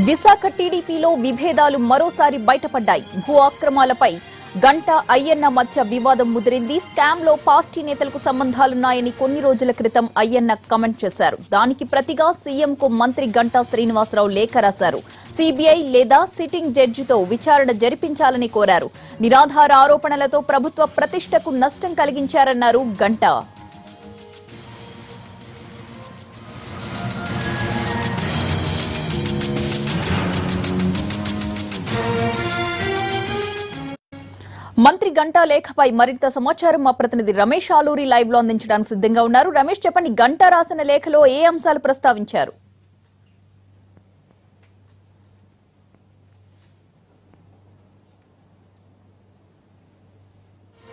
విశాఖ టీడీపీలో విభేదాలు మరోసారి బయటపడ్డాయి. భూ ఆక్రమాలపై గంట అయ్యన్న మధ్య వివాదం ముదిరింది. స్కామ్ లో పార్టీ నేతలకు సంబంధాలున్నాయని కొన్ని రోజుల క్రితం అయ్యన్న కామెంట్ చేశారు. దానికి ప్రతిగా సీఎంకు మంత్రి గంటా శ్రీనివాసరావు లేఖ రాశారు. సీబీఐ లేదా సిట్టింగ్ జడ్జితో విచారణ జరిపించాలని కోరారు. నిరాధార ఆరోపణలతో ప్రభుత్వ ప్రతిష్టకు నష్టం కలిగించారన్నారు గంటా. మంత్రి గంటా లేఖపై మరింత సమాచారం మా ప్రతినిధి రమేష్ ఆలూరి లైవ్ లో అందించడానికి సిద్ధంగా ఉన్నారు. రమేష్, చెప్పండి, గంటా రాసిన లేఖలో ఏ అంశాలు ప్రస్తావించారు?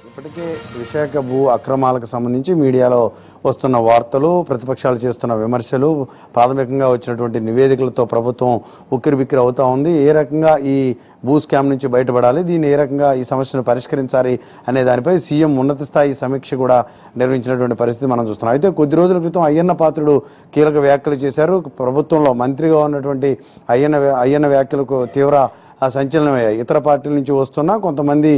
ఇప్పటికే విశాఖ భూ అక్రమాలకు సంబంధించి మీడియాలో వస్తున్న వార్తలు, ప్రతిపక్షాలు చేస్తున్న విమర్శలు, ప్రాథమికంగా వచ్చినటువంటి నివేదికలతో ప్రభుత్వం ఉక్కిరిబిక్కిరి అవుతా ఉంది. ఏ రకంగా ఈ భూ స్కామ్ నుంచి బయటపడాలి, దీన్ని ఏ రకంగా ఈ సమస్యను పరిష్కరించాలి అనే దానిపై సీఎం ఉన్నత స్థాయి సమీక్ష కూడా నిర్వహించినటువంటి పరిస్థితి మనం చూస్తున్నాం. అయితే కొద్ది రోజుల క్రితం అయ్యన్న పాత్రుడు కీలక వ్యాఖ్యలు చేశారు. ప్రభుత్వంలో మంత్రిగా ఉన్నటువంటి అయ్యన్న వ్యాఖ్యలకు తీవ్ర సంచలనమయ్యాయి. ఇతర పార్టీల నుంచి వస్తున్న కొంతమంది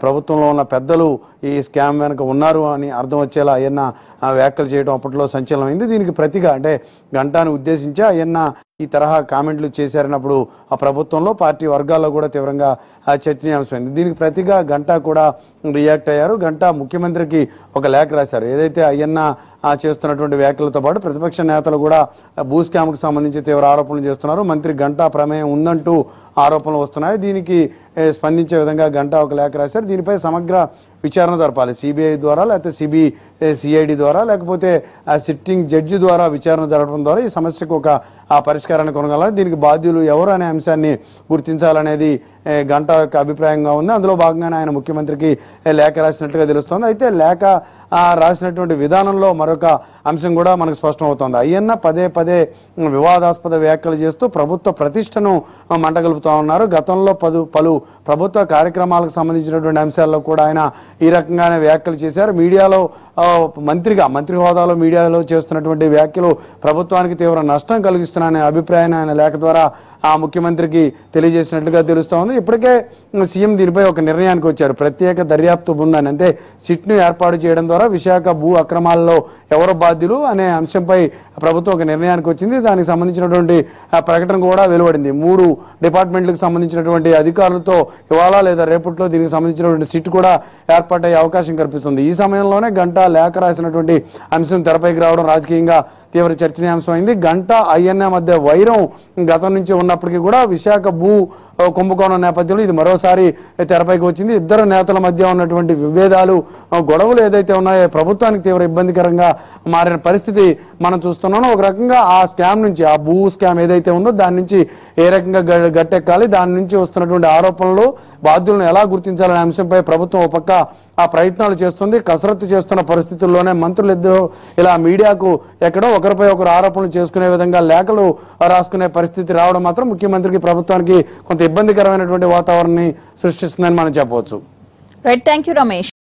ప్రభుత్వంలో ఉన్న పెద్దలు ఈ స్కామ్ వెనుక ఉన్నారు అని అర్థం వచ్చేలా అయ్యన్న వ్యాఖ్యలు చేయడం అప్పట్లో సంచలనమైంది. దీనికి ప్రతిగా అంటే గంటాను ఉద్దేశించి అయ్యన్న ఈ తరహా కామెంట్లు చేశారన్నప్పుడు ఆ ప్రభుత్వంలో పార్టీ వర్గాల్లో కూడా తీవ్రంగా చర్చనీయాంశమైంది. దీనికి ప్రతిగా గంటా కూడా రియాక్ట్ అయ్యారు. గంటా ముఖ్యమంత్రికి ఒక లేఖ రాశారు. ఏదైతే అయ్యన్న చేస్తున్నటువంటి వ్యాఖ్యలతో పాటు ప్రతిపక్ష నేతలు కూడా భూ స్కామ్కు సంబంధించి తీవ్ర ఆరోపణలు చేస్తున్నారు. మంత్రి గంటా ప్రమేయం ఉందంటూ ఆరోపణలు వస్తున్నాయి. దీనికి స్పందించే విధంగా గంటా ఒక లేఖ రాశారు. దీనిపై సమగ్ర విచారణ జరపాలి. సిబిఐ ద్వారా, లేకపోతే సిఐడి ద్వారా, లేకపోతే సిట్టింగ్ జడ్జి ద్వారా విచారణ జరపడం ద్వారా ఈ సమస్యకు ఒక పరిష్కారాన్ని కొనగలని, దీనికి బాధ్యులు ఎవరు అనే అంశాన్ని గుర్తించాలనేది గంటా యొక్క అభిప్రాయంగా ఉంది. అందులో భాగంగానే ఆయన ముఖ్యమంత్రికి లేఖ రాసినట్టుగా తెలుస్తోంది. అయితే లేఖ రాసినటువంటి విధానంలో మరొక అంశం కూడా మనకు స్పష్టమవుతోంది. అయ్యన్న పదే పదే వివాదాస్పద వ్యాఖ్యలు చేస్తూ ప్రభుత్వ ప్రతిష్టను మంటగలుపుతా ఉన్నారు. గతంలో పలు ప్రభుత్వ కార్యక్రమాలకు సంబంధించినటువంటి అంశాల్లో కూడా ఆయన ఈ రకంగానే వ్యాఖ్యలు చేశారు. మీడియాలో మంత్రి హోదాలో మీడియాలో చేస్తున్నటువంటి వ్యాఖ్యలు ప్రభుత్వానికి తీవ్ర నష్టం కలిగిస్తున్నాయనే అభిప్రాయాన్ని ఆయన లేఖ ద్వారా ఆ ముఖ్యమంత్రికి తెలియజేసినట్లుగా తెలుస్తోంది. ఇప్పటికే సీఎం దీనిపై ఒక నిర్ణయానికి వచ్చారు. ప్రత్యేక దర్యాప్తు బృందాన్ని, అంటే సిట్ను ఏర్పాటు చేయడం ద్వారా విశాఖ భూ అక్రమాల్లో ఎవరు బాధ్యులు అనే అంశంపై ప్రభుత్వం ఒక నిర్ణయానికి వచ్చింది. దానికి సంబంధించినటువంటి ప్రకటన కూడా వెలువడింది. 3 డిపార్ట్మెంట్లకు సంబంధించినటువంటి అధికారులతో ఇవాళ లేదా రేపట్లో దీనికి సంబంధించినటువంటి సిట్ కూడా ఏర్పాటయ్యే అవకాశం కనిపిస్తుంది. ఈ సమయంలోనే గంటా లేఖ రాసినటువంటి అంశం తెరపైకి రావడం రాజకీయంగా తీవ్ర చర్చనీయాంశమైంది. గంటా అయ్యన్న మధ్య వైరం గతం నుంచి ఉన్నప్పటికీ కూడా విశాఖ భూ కుంభకోణం నేపథ్యంలో ఇది మరోసారి తెరపైకి వచ్చింది. ఇద్దరు నేతల మధ్య ఉన్నటువంటి విభేదాలు, గొడవలు ఏదైతే ఉన్నాయో ప్రభుత్వానికి తీవ్ర ఇబ్బందికరంగా మారిన పరిస్థితి మనం చూస్తున్నాం. ఒక రకంగా ఆ స్కామ్ నుంచి, ఆ భూ స్కామ్ ఏదైతే ఉందో దాని నుంచి ఏ రకంగా గట్టెక్కాలి, దాని నుంచి వస్తున్నటువంటి ఆరోపణలు, బాధ్యులను ఎలా గుర్తించాలనే అంశంపై ప్రభుత్వం ఒక పక్క ఆ ప్రయత్నాలు చేస్తుంది. కసరత్తు చేస్తున్న పరిస్థితుల్లోనే మంత్రులు ఇద్దరు ఇలా మీడియాకు ఎక్కడో ఒకరిపై ఒకరు ఆరోపణలు చేసుకునే విధంగా లేఖలు రాసుకునే పరిస్థితి రావడం మాత్రం ముఖ్యమంత్రికి, ప్రభుత్వానికి కొంత ఇబ్బందికరమైనటువంటి వాతావరణాన్ని సృష్టిస్తుందని మనం చెప్పవచ్చు. Right, thank you Ramesh.